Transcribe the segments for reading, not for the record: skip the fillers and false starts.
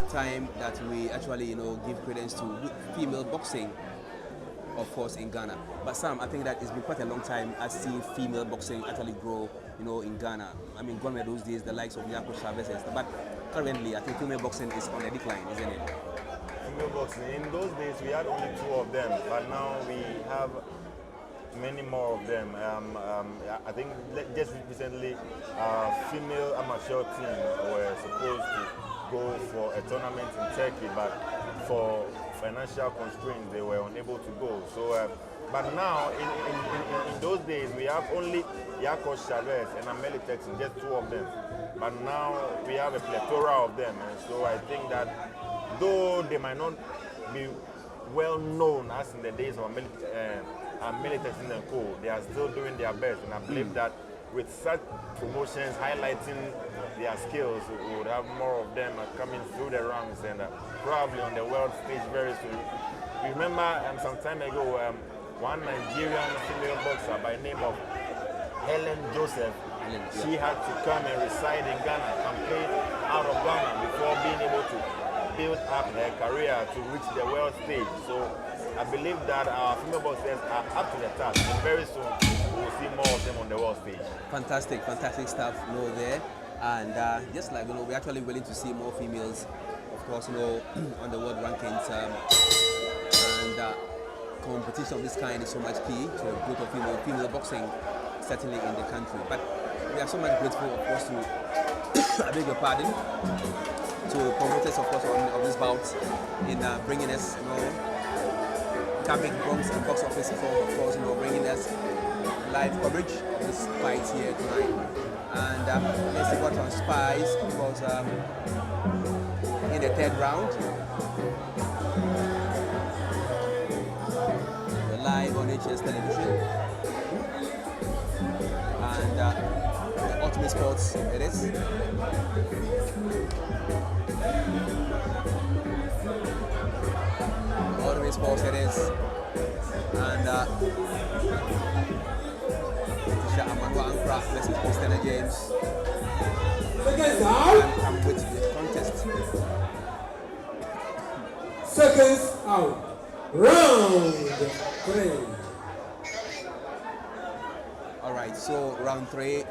time that we actually, give credence to female boxing, of course, in Ghana. But Sam, I think that it's been quite a long time I've seen female boxing actually grow, in Ghana. I mean, gone were those days, the likes of Yako Chavez and stuff. But currently, I think female boxing is on the decline, isn't it? Female boxing, in those days we had only 2 of them, but now we have many more of them. I think just recently, female amateur team were supposed to go for a tournament in Turkey, but for financial constraints, they were unable to go. So, but now, in those days, we have only Yako Chavez and Ameli Texan, just 2 of them. But now we have a plethora of them, and so I think that though they might not be well known as in the days of Ameli Texan and co, they are still doing their best, and I believe that with such promotions highlighting their skills, we would have more of them coming through the ranks and probably on the world stage very soon. Remember some time ago, one Nigerian female boxer by the name of Helen Joseph, she had to come and reside in Ghana, campaign out of Ghana before being able to build up her career to reach the world stage. So I believe that our female boxers are up to the task, and very soon we will see more of them on the world stage. Fantastic stuff, there. And just like, we're actually willing to see more females, of course, on the world rankings. And competition of this kind is so much key to the growth of female boxing, certainly in the country. But we are so much grateful, of course, to, I beg your pardon, to promoters, of course, of this bout in bringing us, coming Bronx and box office for, of course, bringing us live coverage of this fight here tonight. And let's see what transpires, because in the 3rd round, we're live on HS television, and the Ultimate Sports it is. Ultimate Sports it is, and Leticia Amanua Ankrah versus Christiana James. And come with the contest. Seconds out. Round 3. All right, so round 3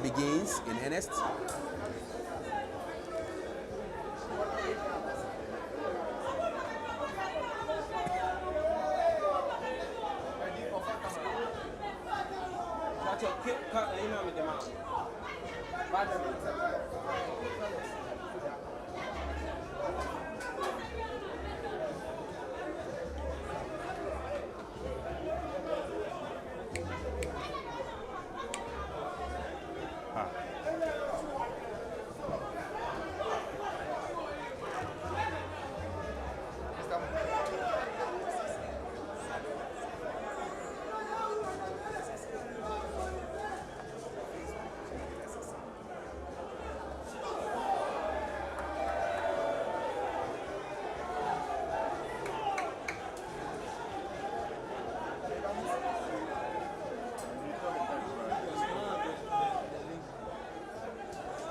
begins in earnest.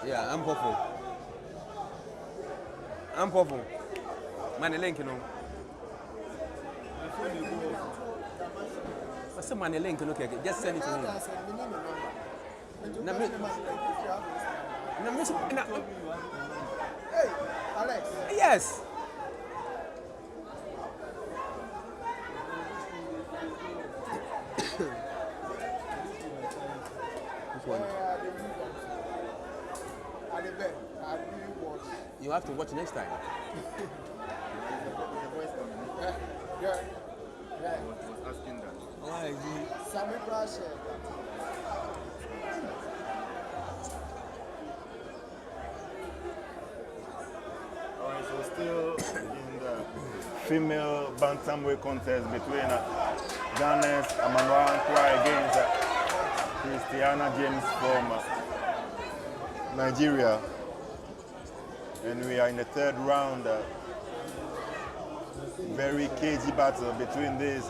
Yeah, I'm powerful. Man, the link, What's the man the link? Okay, just send it to me. Hey, Alex. Yes. Which one? You have to watch next time. Yeah. I was asking that. Why is he? Sammy Brash. Alright, so still in the female bantamweight contest between Ghana's Amanua Ankrah against Christiana James from Nigeria. And we are in the 3rd round. Very cagey battle between these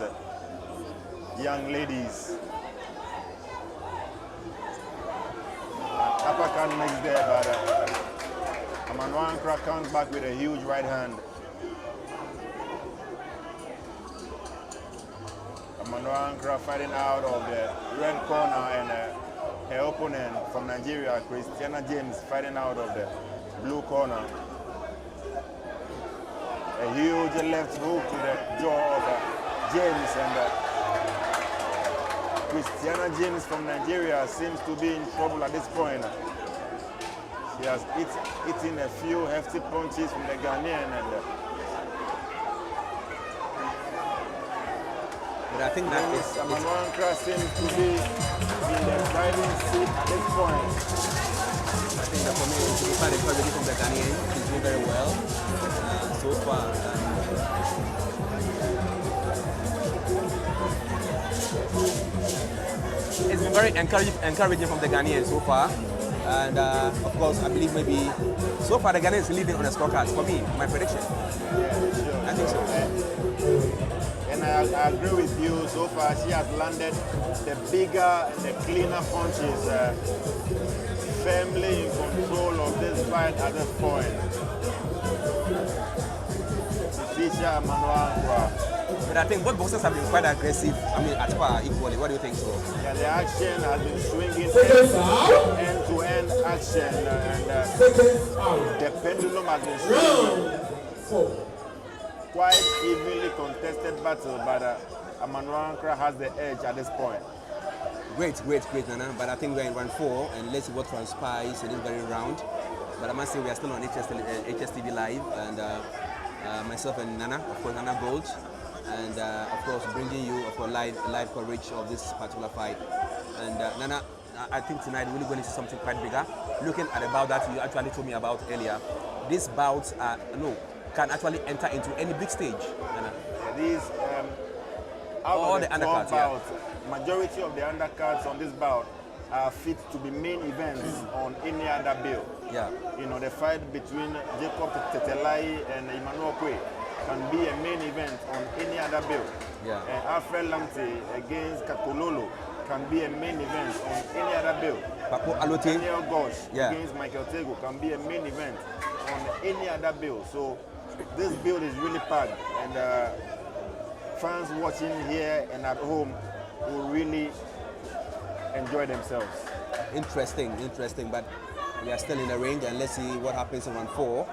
young ladies. Uppercut next there, but Amanua Ankrah comes back with a huge right hand. Amanua Ankrah fighting out of the red corner, and her opponent from Nigeria, Christiana James, fighting out of the blue corner. A huge left hook to the jaw of James, and Christiana James from Nigeria seems to be in trouble at this point. She has eaten a few hefty punches from the Ghanaian, and but I think that is Amanua Ankrah seems to be in the driving seat at this point. I think that for me, to be quite encouraging from the Ghanaian. She's doing very well so far. It's been very encouraging from the Ghanaian so far. And of course, I believe maybe so far the Ghanaian is leading on the scorecards. For me, my prediction. Yeah, sure. I think so. And I agree with you. So far, she has landed the bigger and the cleaner punches, firmly in control of this fight at this point. Leticia, Amanua Ankrah. But I think both boxers have been quite aggressive. I mean, at par equally. What do you think so? Yeah, the action has been swinging end-to-end action, and the pendulum has been swinging. Quite evenly contested battle, but Amanua Ankrah has the edge at this point. Great, Nana. But I think we're in round 4, and let's see what transpires in this very round. But I must say we are still on HSTV Live, and myself and Nana, of course, Nana Gold, and of course bringing you live coverage of this particular fight. And Nana, I think tonight we're really going to see something quite bigger. Looking at the bout that you actually told me about earlier, these bouts can actually enter into any big stage. Nana. These all the undercards, bouts, majority of the undercards on this bout are fit to be main events on any other bill. Yeah. You know, the fight between Jacob Tetelai and Emmanuel Kwe can be a main event on any other bill. Yeah. And Alfred Lamte against Kakololo can be a main event on any other bill. Papo Alote. Daniel Gosh against Michael Tego can be a main event on any other bill. So this build is really packed, and fans watching here and at home will really enjoy themselves. Interesting, but we are still in the range, and let's see what happens in round 4.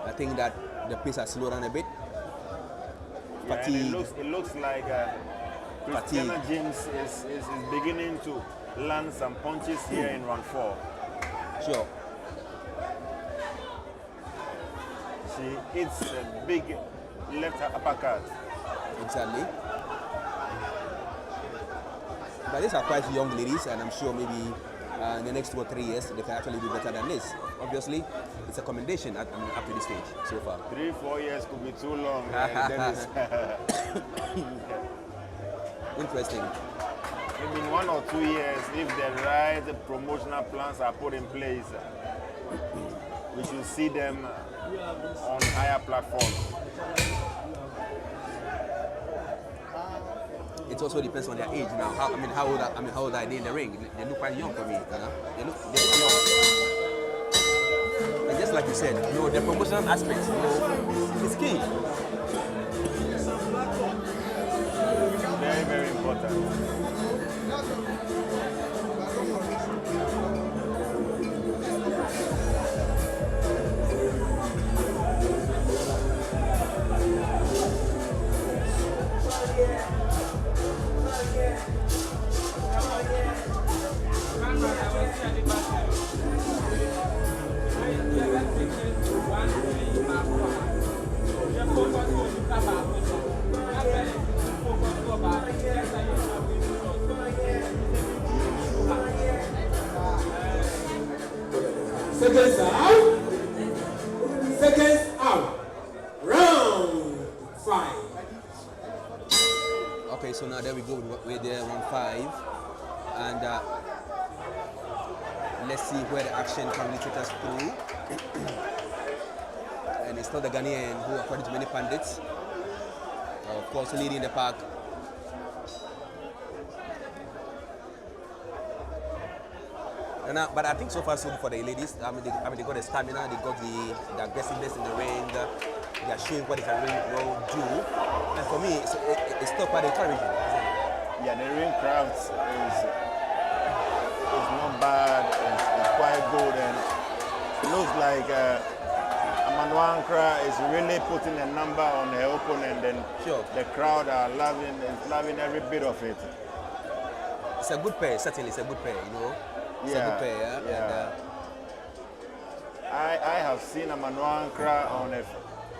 I think that the pace has slowed down a bit. Yeah, and it looks like Christiana James is beginning to land some punches here in round 4. Sure. She hits a big left uppercut. Exactly. But these are quite young ladies, and I'm sure maybe in the next 2 or 3 years they can actually do better than this. Obviously, it's a commendation up to this stage so far. 3-4 years could be too long. Interesting. Maybe in 1 or 2 years, if the right promotional plans are put in place, we should see them on higher platforms. It also depends on their age now. How old are they in the ring? They look quite young for me. They look young. And just like you said, the promotional aspect, is key. Very, very important. Seconds out. Round 5. Okay, so now there we go. We're there round 5, and let's see where the action can really take us through. And it's not the Ghanaian who, according to many pundits, of course, leading the pack. But I think so far so good for the ladies. They got the stamina, they got the aggressiveness in the ring. They are showing what they can really do. And for me, it's still quite encouraging, isn't it? Yeah, the ring craft is not bad. It's quite good, and it looks like Amanua Ankrah is really putting a number on her opponent, and Sure. the crowd are loving every bit of it. It's a good pair, certainly. It's a good pair, It's a good pair, yeah. Yeah. And, I have seen Amanua Ankrah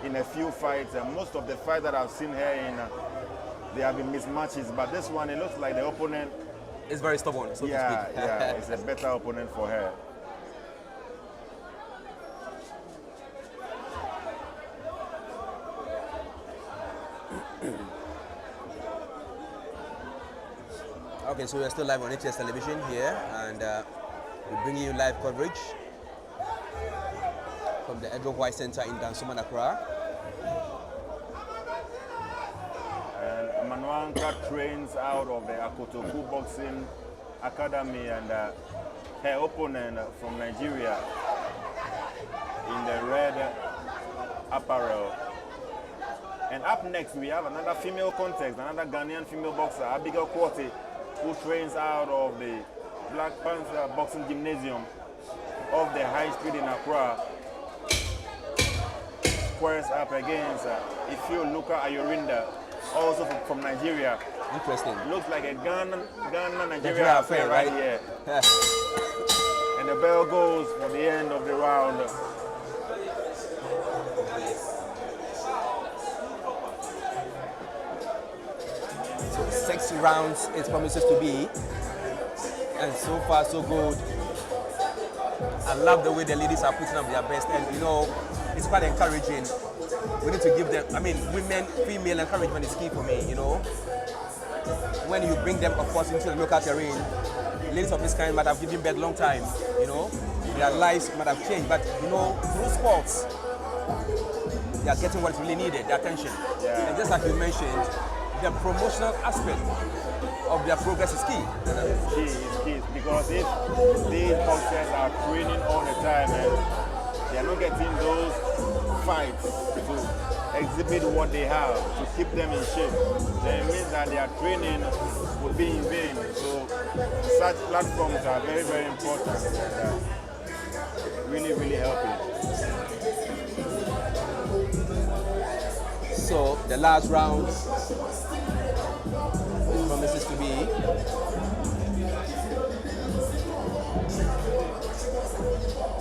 in a few fights, and most of the fights that I've seen her in, they have been mismatches. But this one, it looks like the opponent. it's very stubborn, so to Yeah, speak. yeah, it's a better opponent for her. Okay, so we're still live on HS television here, and we're bringing you live coverage from the Edward White Center in Dansoman, Accra. And Amanua Ankrah trains out of the Akotoku Boxing Academy, and her opponent from Nigeria in the red apparel. And up next, we have another female contest, another Ghanaian female boxer, Abigail Quarty, who trains out of the Black Panther Boxing Gymnasium of the High Street in Accra. Squares up against Ifeoluka Ayorinda, also from Nigeria. Interesting. Looks like a Ghana-Nigeria affair right here. And the bell goes for the end of the round. So 6 rounds it promises to be, and so far so good. I love the way the ladies are putting up their best, and it's quite encouraging. We need to give them, women, female encouragement is key for me, When you bring them, of course, into the local terrain, ladies of this kind might have given birth a long time, their lives might have changed, but, through sports, they are getting what is really needed, their attention. Yeah. And just like you mentioned, the promotional aspect of their progress is key. It's key, because if these boxers are training all the time and they are not getting those fights to exhibit what they have, to keep them in shape, then it means that their training will be in vain. So such platforms are very, very important, and really, really helping. So the last round promises to be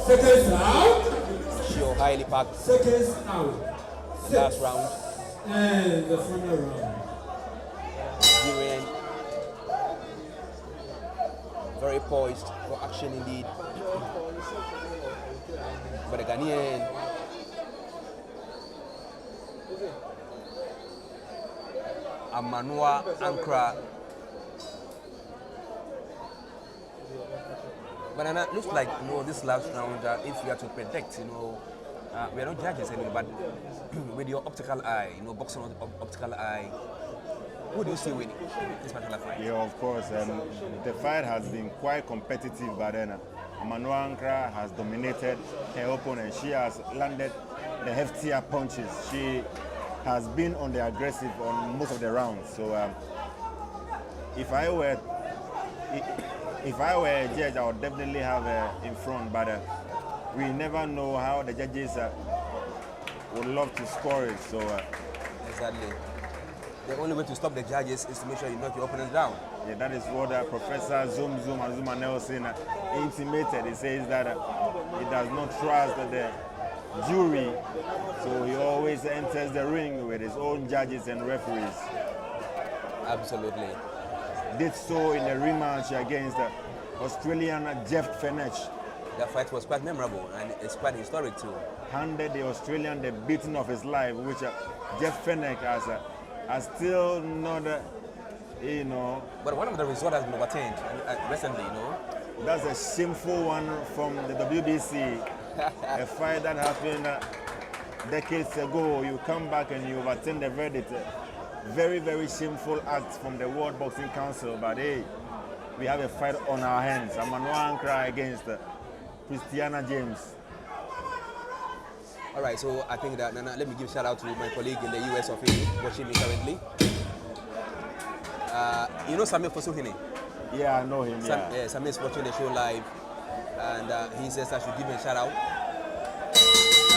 Seconds out. sure highly packed. Seconds out. Last round. And the final round. Nigerian, very poised for action indeed. But the Ghanaian, Amanua Ankrah. But it looks like this last round, if we are to predict, we are not judges anymore, but with your optical eye, boxing optical eye, who do you see winning this particular fight? Yeah, of course. The fight has been quite competitive, but then Amanua Ankrah has dominated her opponent. She has landed the heftier punches. She has been on the aggressive on most of the rounds. So if I were a judge, I would definitely have her in front. But we never know how the judges would love to score it. So Exactly. The only way to stop the judges is to make sure you knock your opponent down. yeah, that is what Professor Zuma Nelson intimated. He says that he does not trust the jury, so he always enters the ring with his own judges and referees. Absolutely. Did so in a rematch against Australian Jeff Fenech. That fight was quite memorable and it's quite historic too. Handed the Australian the beating of his life, which Jeff Fenech has still not, But one of the results has been overturned recently, That's a shameful one from the WBC. A fight that happened decades ago. You come back and you overturn the verdict. Very, very shameful act from the World Boxing Council. But hey, we have a fight on our hands. Amanua Ankrah against Christiana James. All right, so I think that Nana, let me give a shout out to my colleague in the US of A watching me currently. You know Samir Fosuhine? Yeah, I know him. Yeah. Samir is watching the show live, and he says I should give him a shout out.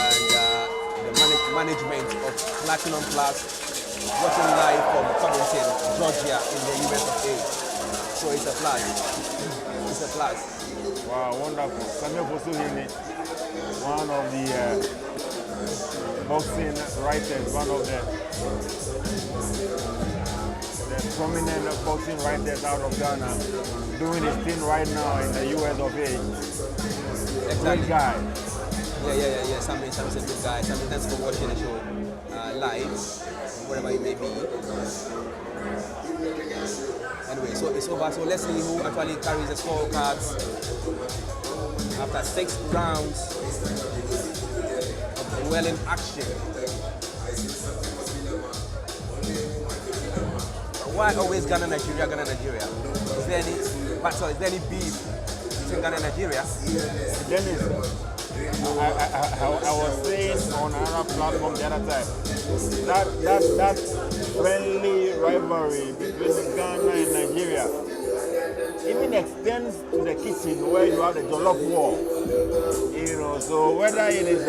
And the management of Platinum Plus watching live from Covington, Georgia, in the US of A. So it's a plus. It's a plus. Wow, wonderful. Samir Fosuhine, one of the boxing writers, one of the prominent boxing writers out of Ghana, doing his thing right now in the US of A. Exactly. Good guy. Yeah. Sammy's a good guy. Sammy, thanks for watching the show live, wherever it may be. Anyway, so it's over. So let's see who actually carries the scorecards after 6 rounds of dueling action. Why always Ghana, Nigeria, Ghana, Nigeria? Is there any beef between Ghana and Nigeria? Dennis, I was saying on another platform the other time, that friendly rivalry between Ghana and Nigeria even extends to the kitchen where you have the jollof war. You know, so whether it is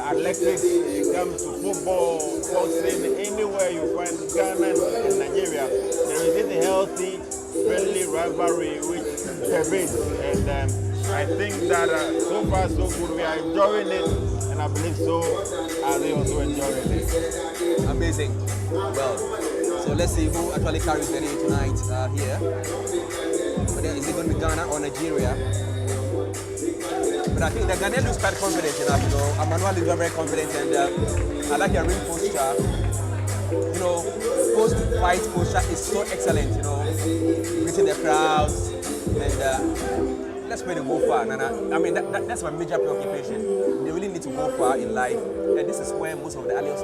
athletics, it comes to football, boxing, anywhere you find Ghana and Nigeria, there is this healthy, friendly rivalry which pervades. And I think that so far so good, we are enjoying it, and I believe so are they also enjoying it. Amazing. Well, so let's see who actually carries the day tonight here. But then is it going to be Ghana or Nigeria? But I think the Ghanaian looks quite confident enough, you know. Amanua looks very confident, and I like your ring posture. You know, post-fight posture is so excellent, you know, reaching the crowds, and let's pray to go far. I mean, that's my major preoccupation. They really need to go far in life, and this is where most of the aliens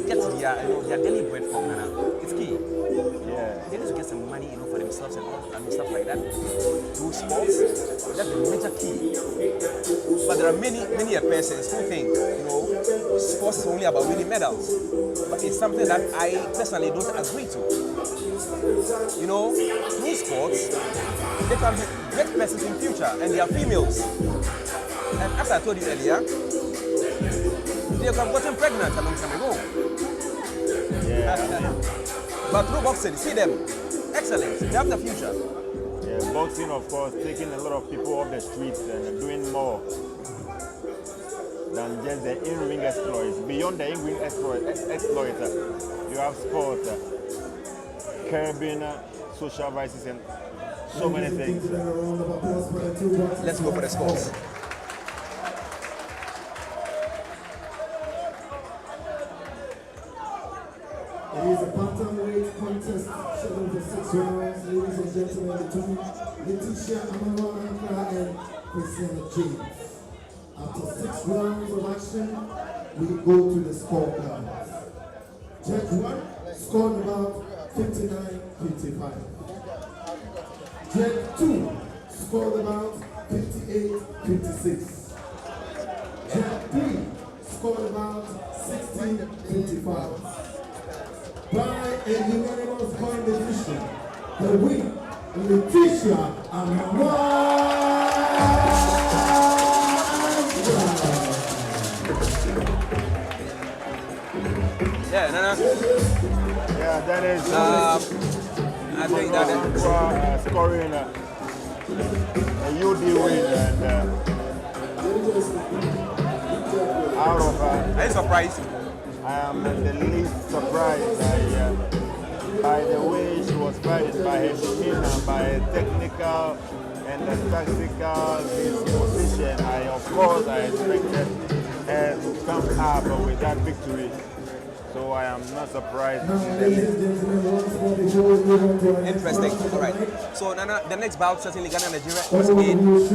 get their daily bread from. It's key. Yeah. They need to get some money, for themselves and stuff like that. Through sports, that's the major key. But there are many persons who think, sports is only about winning medals. But it's something that I personally don't agree to. Through sports, they can be great persons in future, and they are females. And as I told you earlier, they have gotten pregnant a long time ago. Yeah. But through boxing, see them, excellent, they have the future. Yeah, boxing, of course, taking a lot of people off the streets and doing more than just the in-ring exploits. Beyond the in-ring exploits, you have sport, curbing social vices, and so many things. Let's go for the sports. It is a bantamweight contest scheduled for 6 rounds, ladies and gentlemen, between Leticia, Amanua, Ankrah, and Christiana James. After 6 rounds of action, we go to the scorecards. Judge 1 scored about 59-55. Judge 2 scored about 58-56. Judge 3 scored about 16-55. By a unanimous point decision, the win, Leticia Amanua. Yeah, that is. I think that scoring a UD win and out of. Are you surprised? I am the least surprised by the way she was fighting, by her demeanor, by her technical and the tactical disposition. Of course, I expected her to come up with that victory. So I am not surprised. Interesting. All right. So Nana, the next bout certainly Ghana Nigeria is in